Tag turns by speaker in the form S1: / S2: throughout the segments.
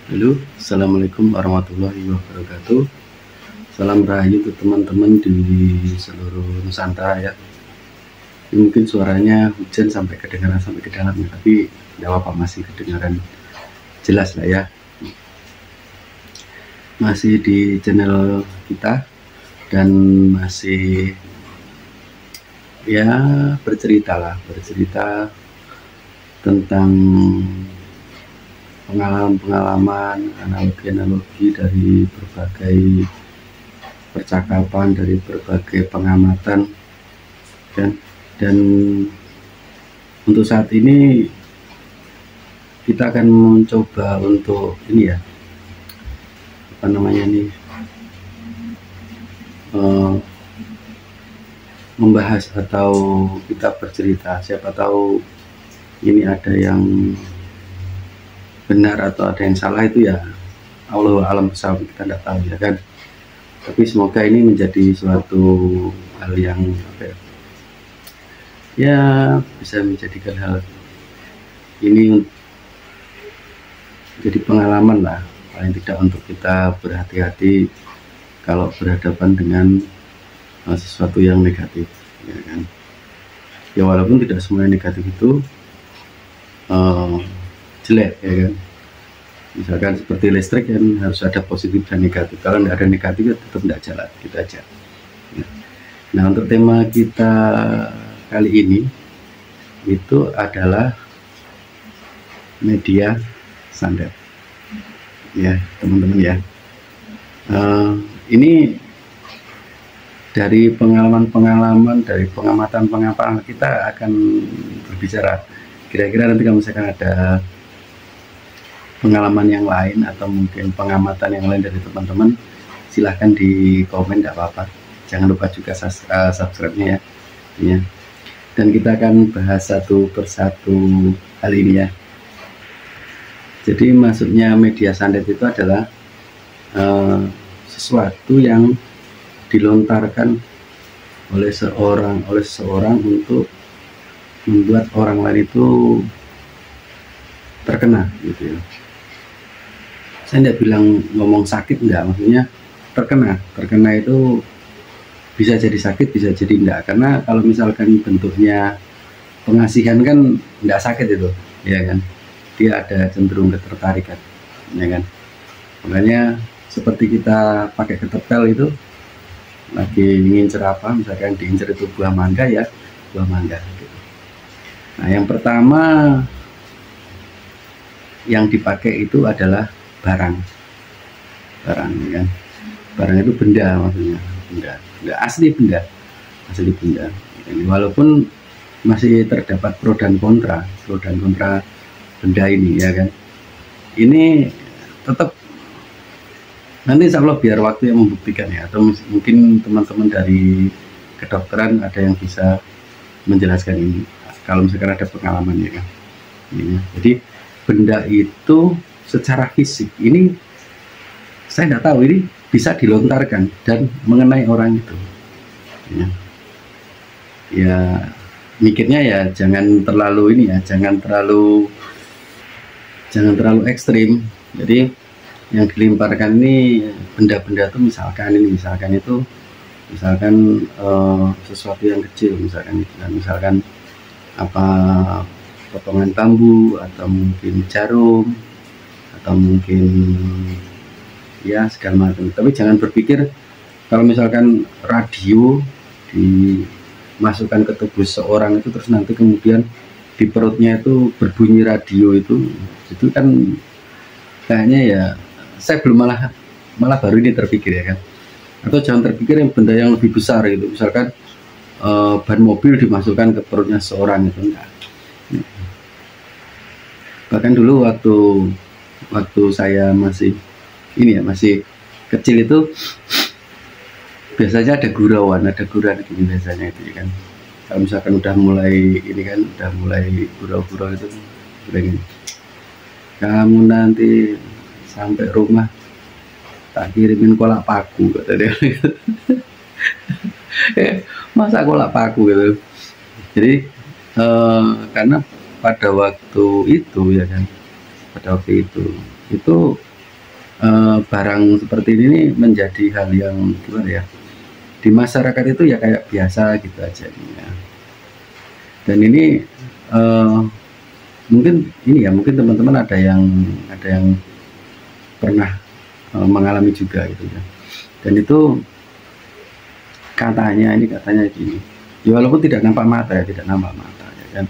S1: Halo, assalamualaikum warahmatullahi wabarakatuh. Salam rahayu untuk teman-teman di seluruh Nusantara ya. Ini mungkin suaranya hujan sampai kedengaran sampai ke dalam ya, tapi tidak apa-apa, masih kedengaran jelas lah ya. Masih di channel kita dan masih ya bercerita tentang pengalaman-pengalaman, analogi-analogi dari berbagai percakapan, dari berbagai pengamatan kan. Dan untuk saat ini kita akan mencoba untuk ini ya, apa namanya nih, membahas atau kita bercerita. Siapa tahu ini ada yang benar atau ada yang salah, itu ya Allah alam besar, kita tidak tahu ya kan. Tapi semoga ini menjadi suatu hal yang ya bisa menjadikan hal ini jadi pengalaman lah, paling tidak untuk kita berhati-hati kalau berhadapan dengan sesuatu yang negatif ya kan. Ya walaupun tidak semua yang negatif itu jelek ya kan. Misalkan seperti listrik kan harus ada positif dan negatif. Kalau tidak ada negatif ya tetap tidak jalan, gitu aja. Nah, untuk tema kita kali ini itu adalah media santet ya teman-teman ya. Ini dari pengalaman-pengalaman, dari pengamatan kita akan berbicara. Kira-kira nanti kalau misalkan ada pengalaman yang lain atau mungkin pengamatan yang lain dari teman-teman, silahkan di komen, tidak apa-apa. Jangan lupa juga subscribe-nya ya. Dan kita akan bahas satu persatu hal ini ya. Jadi maksudnya media santet itu adalah sesuatu yang dilontarkan oleh seseorang untuk membuat orang lain itu terkena gitu ya. Saya tidak bilang ngomong sakit, enggak, maksudnya terkena itu bisa jadi sakit, bisa jadi enggak. Karena kalau misalkan bentuknya pengasihan kan enggak sakit itu ya kan, dia ada cenderung ketertarikan ya kan. Makanya seperti kita pakai ketepel itu, lagi ngincer apa, misalkan diincer itu buah mangga ya, buah mangga gitu. Nah, yang pertama yang dipakai itu adalah barang ya kan. Barang itu benda, maksudnya benda asli, benda. Walaupun masih terdapat pro dan kontra benda ini ya kan. Ini tetap nanti insya Allah biar waktu yang membuktikan ya, atau mungkin teman-teman dari kedokteran ada yang bisa menjelaskan ini kalau misalkan ada pengalaman ya kan. Jadi benda itu secara fisik ini saya tidak tahu, ini bisa dilontarkan dan mengenai orang itu ya. Mikirnya ya jangan terlalu ini ya, jangan terlalu ekstrim. Jadi yang dilemparkan ini benda-benda itu misalkan sesuatu yang kecil, misalkan apa, potongan bambu atau mungkin jarum atau mungkin ya segala macam. Tapi jangan berpikir kalau misalkan radio dimasukkan ke tubuh seorang itu terus nanti kemudian di perutnya itu berbunyi radio, itu kan kayaknya ya, saya belum malah baru ini terpikir ya kan. Atau jangan terpikir yang benda yang lebih besar gitu, misalkan ban mobil dimasukkan ke perutnya seorang, itu enggak. Bahkan dulu waktu saya masih kecil itu biasanya ada guruan gini biasanya itu ya kan. Kalau misalkan udah mulai gurau-gurau itu udah gini, kamu nanti sampai rumah tak kirimin kolak paku, kata dia. Masa kolak paku gitu. Jadi karena pada waktu itu ya kan, pada waktu itu barang seperti ini menjadi hal yang gimana ya, di masyarakat itu ya kayak biasa gitu aja ya. Dan ini mungkin ini ya, mungkin teman-teman ada yang pernah mengalami juga gitu ya. Dan itu katanya gini ya, walaupun tidak nampak mata ya, ya kan.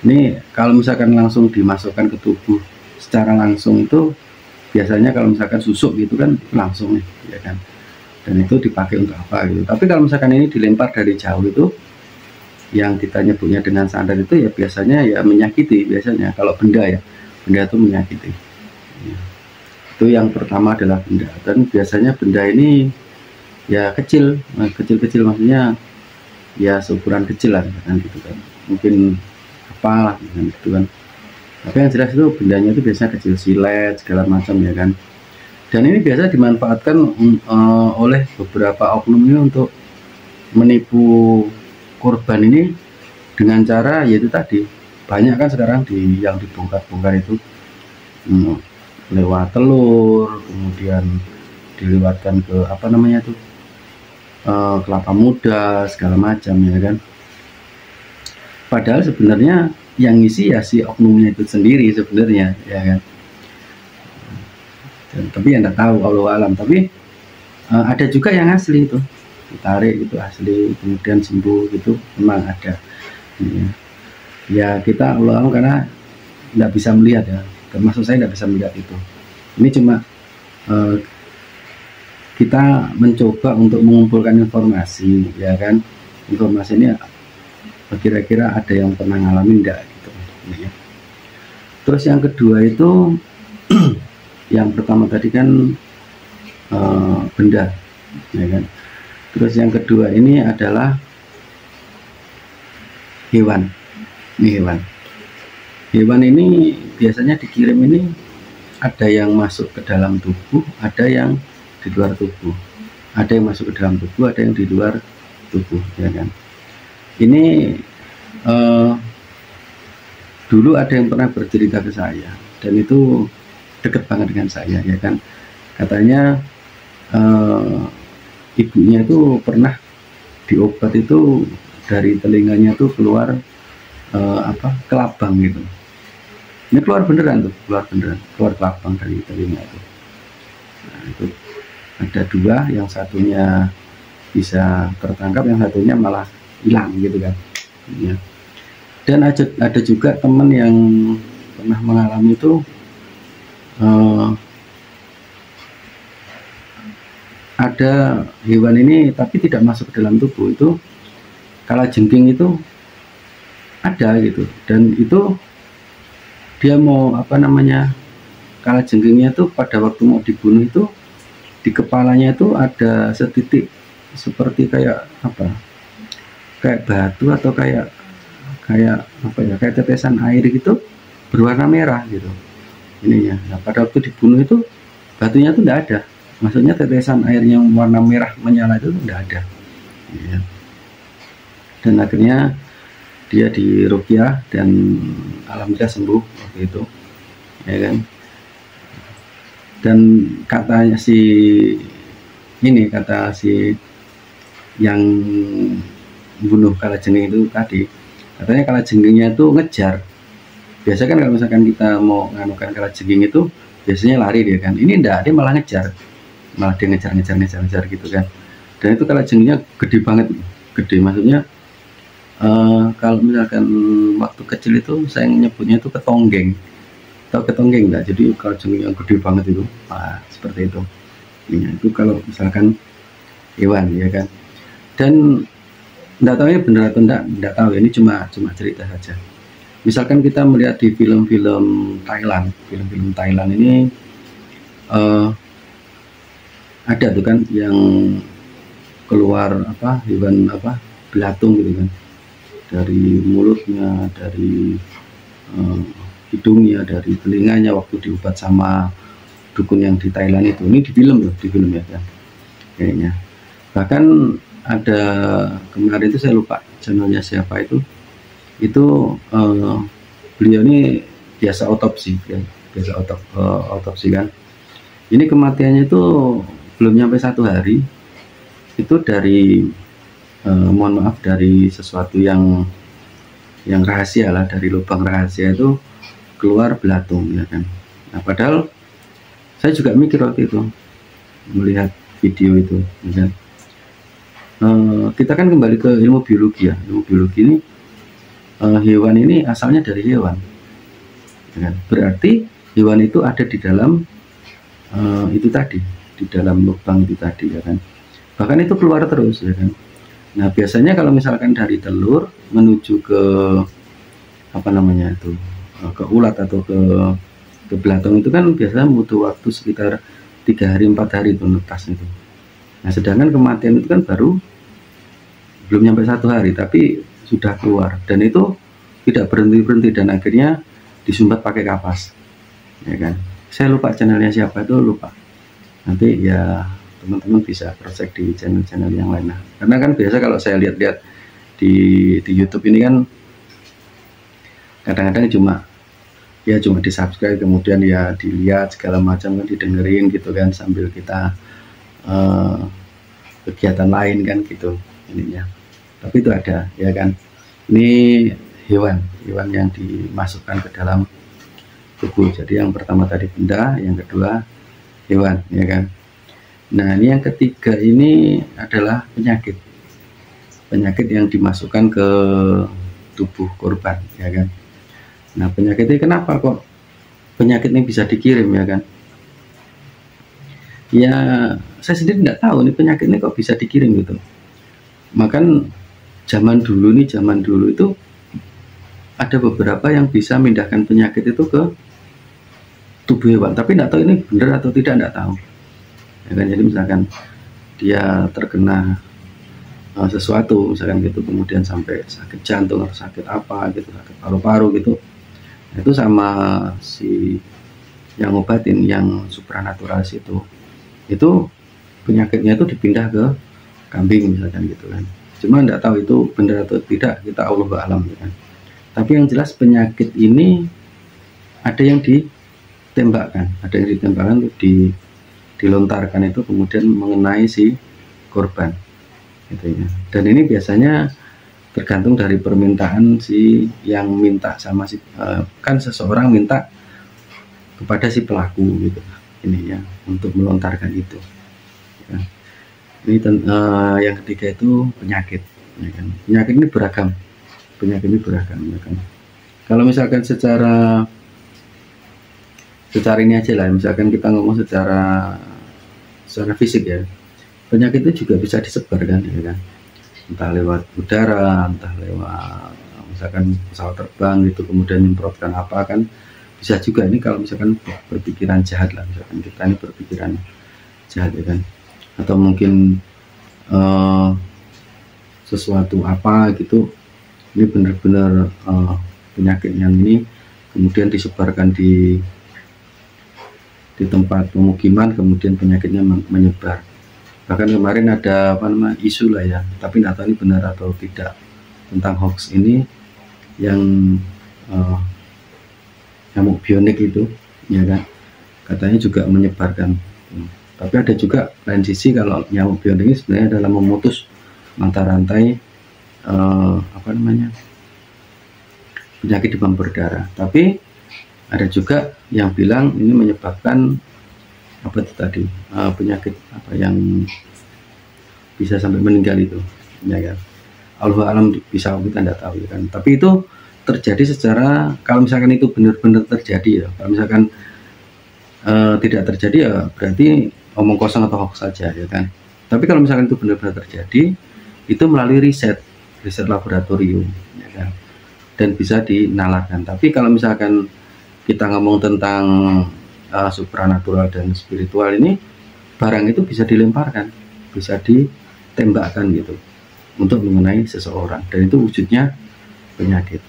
S1: Ini kalau misalkan langsung dimasukkan ke tubuh secara langsung itu biasanya kalau misalkan susuk gitu kan langsung nih ya kan, dan itu dipakai untuk apa gitu. Tapi kalau misalkan ini dilempar dari jauh itu, yang kita nyebutnya dengan sandar itu ya biasanya ya menyakiti. Biasanya kalau benda ya, benda itu menyakiti ya. Itu yang pertama adalah benda, dan biasanya benda ini ya kecil, kecil maksudnya ya seukuran kecil lah kan gitu kan, mungkin apalah gitu kan. Tapi yang jelas itu bendanya itu biasanya kecil, silet segala macam ya kan. Dan ini biasa dimanfaatkan oleh beberapa oknum ini untuk menipu korban ini dengan cara yaitu tadi, banyak kan sekarang yang dibongkar-bongkar itu lewat telur, kemudian dilewatkan ke apa namanya tuh, kelapa muda segala macam ya kan. Padahal sebenarnya yang ngisi ya si oknumnya itu sendiri sebenarnya ya kan. Dan, tapi yang nggak tahu Allah alam. Tapi ada juga yang asli itu, ditarik itu asli kemudian sembuh gitu, memang ada ya. Kita Allah alam karena nggak bisa melihat ya, termasuk saya nggak bisa melihat itu. Ini cuma kita mencoba untuk mengumpulkan informasi ya kan. Informasi ini kira-kira ada yang pernah ngalamin enggak gitu ya. Terus yang kedua itu yang pertama tadi kan benda ya kan. Terus yang kedua ini adalah hewan. Ini hewan ini biasanya dikirim ini ada yang masuk ke dalam tubuh, ada yang di luar tubuh. Ada yang masuk ke dalam tubuh, ada yang di luar tubuh ya kan. Ini dulu ada yang pernah bercerita ke saya, dan itu deket banget dengan saya ya kan. Katanya ibunya itu pernah diobat itu dari telinganya tuh keluar kelabang gitu. Ini keluar beneran, keluar kelabang dari telinga itu. Nah, itu ada dua, yang satunya bisa tertangkap, yang satunya malah hilang gitu kan ya. Dan ada juga teman yang pernah mengalami itu ada hewan ini tapi tidak masuk ke dalam tubuh, itu kalajengking itu ada gitu. Dan itu dia mau kalajengkingnya tuh pada waktu mau dibunuh itu di kepalanya itu ada setitik seperti kayak batu atau kayak tetesan air gitu berwarna merah gitu ininya. Nah, pada waktu dibunuh itu batunya tuh enggak ada, maksudnya tetesan air yang warna merah menyala itu enggak ada ya. Dan akhirnya dia diruqyah dan alhamdulillah sembuh waktu itu ya kan. Dan kata si yang bunuh kalajengking itu tadi, katanya kalajengkingnya itu ngejar. Biasa kan kalau misalkan kita mau nganukan kalajengking itu biasanya lari dia kan, ini enggak, dia malah ngejar, dia ngejar gitu kan. Dan itu kalajengkingnya gede banget, maksudnya kalau misalkan waktu kecil itu saya nyebutnya itu ketonggeng. Tahu ketonggeng enggak? Jadi kalajengking yang gede banget itu, seperti itu ya. Itu kalau misalkan hewan ya kan. Dan enggak tahu ya benar atau enggak tahu, ini cuma cerita saja. Misalkan kita melihat di film-film Thailand ini ada tuh kan yang keluar hewan belatung gitu kan, dari mulutnya, dari hidungnya, dari telinganya waktu diobat sama dukun yang di Thailand itu. Ini di film ya kan kayaknya. Bahkan ada kemarin itu saya lupa channelnya siapa itu beliau ini biasa otopsi kan, Ini kematiannya itu belum nyampe 1 hari, itu dari mohon maaf, dari sesuatu yang rahasia lah, dari lubang rahasia itu keluar belatung ya kan. Nah padahal saya juga mikir waktu itu melihat video itu ya kan. Kita kan kembali ke ilmu biologi ya. Ilmu biologi ini, hewan ini asalnya dari hewan ya kan? Berarti hewan itu ada di dalam itu tadi, di dalam lubang itu tadi ya kan. Bahkan itu keluar terus ya kan. Nah biasanya kalau misalkan dari telur menuju ke apa namanya itu, ke ulat atau ke belatung itu kan biasanya butuh waktu sekitar 3 hari 4 hari itu netas itu. Nah sedangkan kematian itu kan baru belum nyampe 1 hari tapi sudah keluar, dan itu tidak berhenti dan akhirnya disumbat pakai kapas ya kan. Saya lupa channelnya siapa, itu lupa, nanti ya teman-teman bisa cross-check di channel-channel yang lain. Nah, karena kan biasa kalau saya lihat-lihat di YouTube ini kan kadang-kadang cuma di subscribe, kemudian ya dilihat segala macam kan, didengerin gitu kan, sambil kita kegiatan lain kan gitu ininya. Tapi itu ada ya kan, ini hewan yang dimasukkan ke dalam tubuh. Jadi yang pertama tadi benda, yang kedua hewan ya kan. Nah ini yang ketiga ini adalah penyakit yang dimasukkan ke tubuh korban ya kan. Nah penyakit ini kenapa kok penyakit ini bisa dikirim ya kan? Ya saya sendiri nggak tahu nih penyakit ini kok bisa dikirim gitu. Makan zaman dulu itu ada beberapa yang bisa memindahkan penyakit itu ke tubuh hewan, tapi nggak tahu ini benar atau tidak, nggak tahu ya kan. Jadi misalkan dia terkena sesuatu misalkan gitu, kemudian sampai sakit jantung atau sakit apa gitu, sakit paru-paru gitu, itu sama si yang ngobatin, yang supranaturalis itu penyakitnya itu dipindah ke kambing misalkan gitu kan. Cuma nggak tahu itu benar atau tidak, kita Allahu a'lam ya kan. Tapi yang jelas penyakit ini ada yang ditembakkan dilontarkan itu kemudian mengenai si korban gitu ya. Dan ini biasanya tergantung dari permintaan si yang minta sama si kan seseorang minta kepada si pelaku gitu ini ya, untuk melontarkan itu ya. Ini yang ketiga itu penyakit ya kan. Penyakit ini beragam ya kan. Kalau misalkan secara ini aja lah, misalkan kita ngomong secara fisik ya, penyakit itu juga bisa disebarkan ya kan, entah lewat udara, entah lewat misalkan pesawat terbang gitu, kemudian menyemprotkan apa kan, bisa juga. Ini kalau misalkan berpikiran jahat lah, misalkan kita ini berpikiran jahat ya kan, atau mungkin sesuatu apa gitu, ini benar-benar penyakit yang ini kemudian disebarkan di tempat pemukiman, kemudian penyakitnya menyebar. Bahkan kemarin ada isu lah ya, tapi nggak tahu ini benar atau tidak, tentang hoax ini yang nyamuk bionik itu ya kan, katanya juga menyebarkan. Tapi ada juga lain sisi, kalau nyamuk bionik ini sebenarnya adalah memutus mata rantai penyakit demam berdarah. Tapi ada juga yang bilang ini menyebabkan apa itu tadi, penyakit apa yang bisa sampai meninggal itu ya kan. Allahu a'lam, bisa kita tidak tahu ya kan. Tapi itu terjadi secara, kalau misalkan itu benar-benar terjadi ya, kalau misalkan tidak terjadi ya berarti omong kosong atau hoax saja ya kan. Tapi kalau misalkan itu benar-benar terjadi, itu melalui riset laboratorium ya kan, dan bisa dinalarkan. Tapi kalau misalkan kita ngomong tentang supranatural dan spiritual, ini barang itu bisa dilemparkan, bisa ditembakkan gitu untuk mengenai seseorang, dan itu wujudnya penyakit.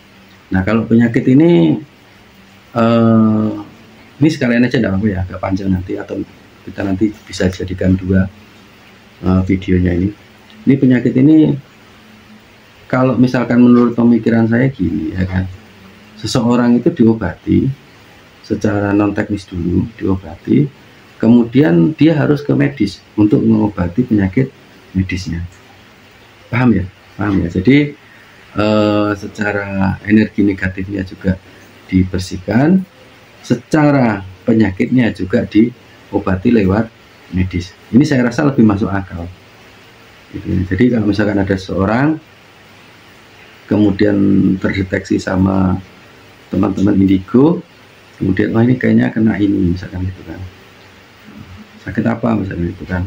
S1: Nah kalau penyakit ini sekalian aja enggak apa ya, agak panjang nanti, atau kita nanti bisa jadikan 2 videonya ini. Ini penyakit ini kalau misalkan menurut pemikiran saya gini ya kan, seseorang itu diobati secara non teknis dulu, diobati, kemudian dia harus ke medis untuk mengobati penyakit medisnya. Paham ya? Paham ya? Jadi secara energi negatifnya juga dibersihkan, secara penyakitnya juga diobati lewat medis. Ini saya rasa lebih masuk akal. Jadi kalau misalkan ada seorang kemudian terdeteksi sama teman-teman indigo, kemudian ini kayaknya kena ini misalkan gitu kan, sakit apa misalkan gitu kan,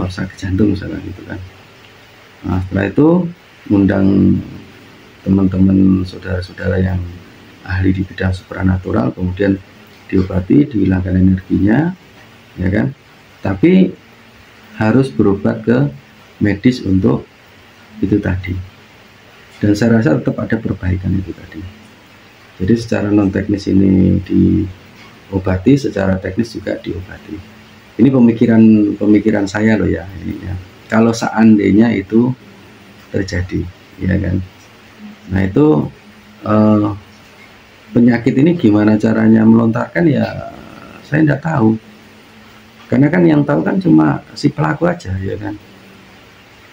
S1: sakit jantung misalkan gitu kan. Nah, setelah itu undang teman-teman saudara-saudara yang ahli di bidang supranatural, kemudian diobati, dihilangkan energinya, ya kan, tapi harus berobat ke medis untuk itu tadi. Dan saya rasa tetap ada perbaikan itu tadi. Jadi secara non teknis ini diobati, secara teknis juga diobati. Ini pemikiran saya loh ya, ini ya. Kalau seandainya itu terjadi, ya kan. Nah itu penyakit ini gimana caranya melontarkan ya saya tidak tahu. Karena kan yang tahu kan cuma si pelaku aja, ya kan.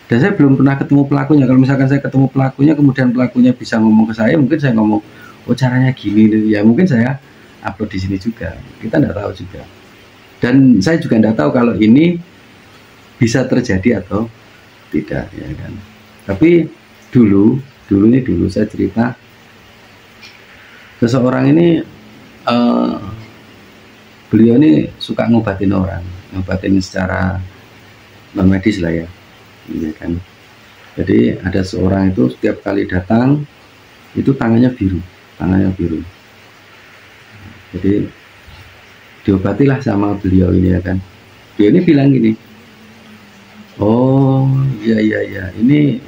S1: Dan saya belum pernah ketemu pelakunya. Kalau misalkan saya ketemu pelakunya, kemudian pelakunya bisa ngomong ke saya, mungkin saya ngomong, oh caranya gini, ya mungkin saya upload di sini juga. Kita tidak tahu juga. Dan saya juga tidak tahu kalau ini bisa terjadi atau tidak, ya kan. Tapi dulu saya cerita, seseorang ini beliau ini suka ngobatin orang, ngobatin secara non medis lah ya, kan. Jadi ada seorang itu setiap kali datang itu tangannya biru. Jadi diobatilah sama beliau ini, ya kan. Beliau ini bilang gini, oh iya, ini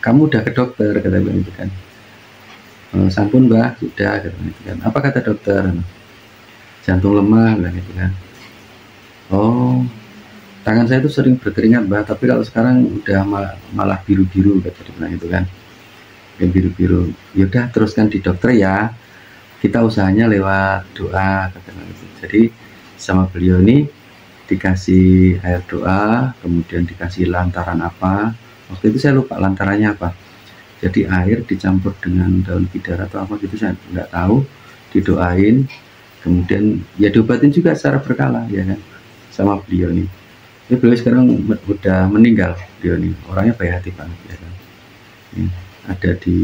S1: kamu udah ke dokter, kata beliau itu kan. Sampun mbah, sudah, kata itu kan. Apa kata dokter? Jantung lemah lah gitu kan. Oh, tangan saya itu sering berkeringat mbak, tapi kalau sekarang udah malah biru-biru, kata dia bilang itu kan. Yang biru-biru. Yaudah teruskan di dokter ya. Kita usahanya lewat doa, kata dia gitu. Jadi sama beliau ini dikasih air doa, kemudian dikasih lantaran apa. Waktu itu saya lupa lantarannya apa. Jadi air dicampur dengan daun bidara atau apa gitu, saya nggak tahu. Didoain. Kemudian ya diobatin juga secara berkala, ya kan, sama beliau nih. Ini beliau sekarang udah meninggal, beliau nih, orangnya baik hati banget, ya kan. Ini ada di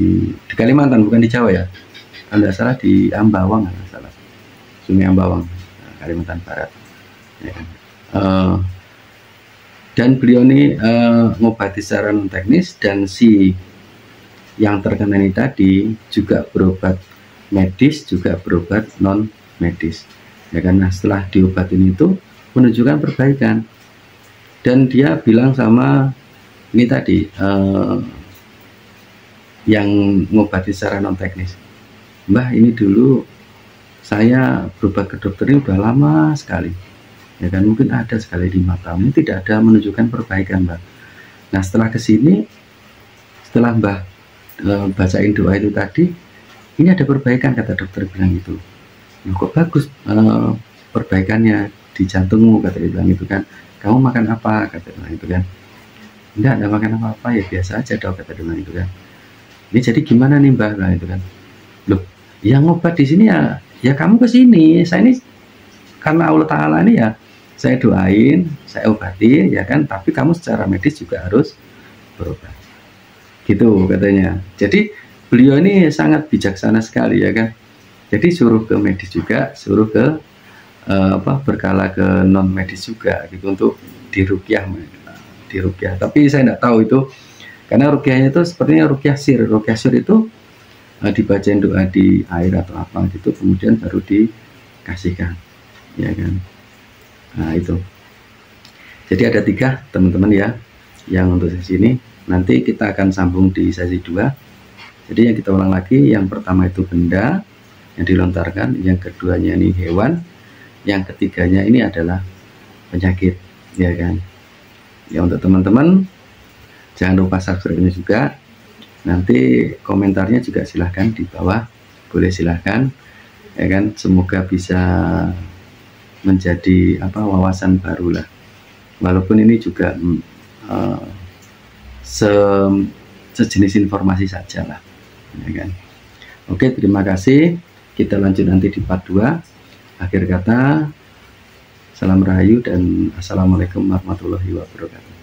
S1: Kalimantan, bukan di Jawa ya, kalau nggak salah di Ambawang, nggak salah, Sungai Ambawang, Kalimantan Barat, ya kan. Dan beliau ini ngobati secara non teknis, dan si yang terkena ini tadi juga berobat medis, juga berobat non medis, ya kan. Nah, setelah diobatin itu menunjukkan perbaikan, dan dia bilang sama ini tadi yang ngobati secara non teknis, mbah ini dulu saya berobat ke dokter ini udah lama sekali, ya kan, mungkin ada sekali di matamu, tidak ada menunjukkan perbaikan mbah. Nah setelah kesini, setelah mbah bacain doa itu tadi, ini ada perbaikan, kata dokter bilang gitu. Nah, kok bagus perbaikannya di jantungmu, kata dia bilang itu kan. Kamu makan apa, kata dia bilang itu kan. Enggak ada makan apa-apa, ya biasa aja dok, kata dia bilang itu kan. Ini jadi gimana nih mbah, bilang itu kan. Loh, yang ngobat di sini ya kamu ke sini. Saya ini karena Allah Ta'ala ini ya saya doain, saya obati, ya kan. Tapi kamu secara medis juga harus berobat, gitu katanya. Jadi beliau ini sangat bijaksana sekali, ya kan. Jadi suruh ke medis juga, suruh ke berkala ke non medis juga gitu untuk diruqyah. Tapi saya tidak tahu itu, karena ruqyahnya itu sepertinya ruqyah sir. Ruqyah sir itu dibacain doa di air atau apa gitu, kemudian baru dikasihkan, ya kan. Nah itu. Jadi ada 3 teman-teman ya yang untuk sesi ini. Nanti kita akan sambung di sesi 2. Jadi yang kita ulang lagi, yang pertama itu benda yang dilontarkan, yang keduanya ini hewan, yang ketiganya ini adalah penyakit, ya kan. Ya untuk teman-teman jangan lupa subscribe-nya juga. Nanti komentarnya juga silahkan di bawah, boleh silahkan, ya kan. Semoga bisa menjadi wawasan baru lah, walaupun ini juga sejenis informasi saja lah, ya kan. Oke, terima kasih. Kita lanjut nanti di part 2. Akhir kata, salam rahayu dan assalamualaikum warahmatullahi wabarakatuh.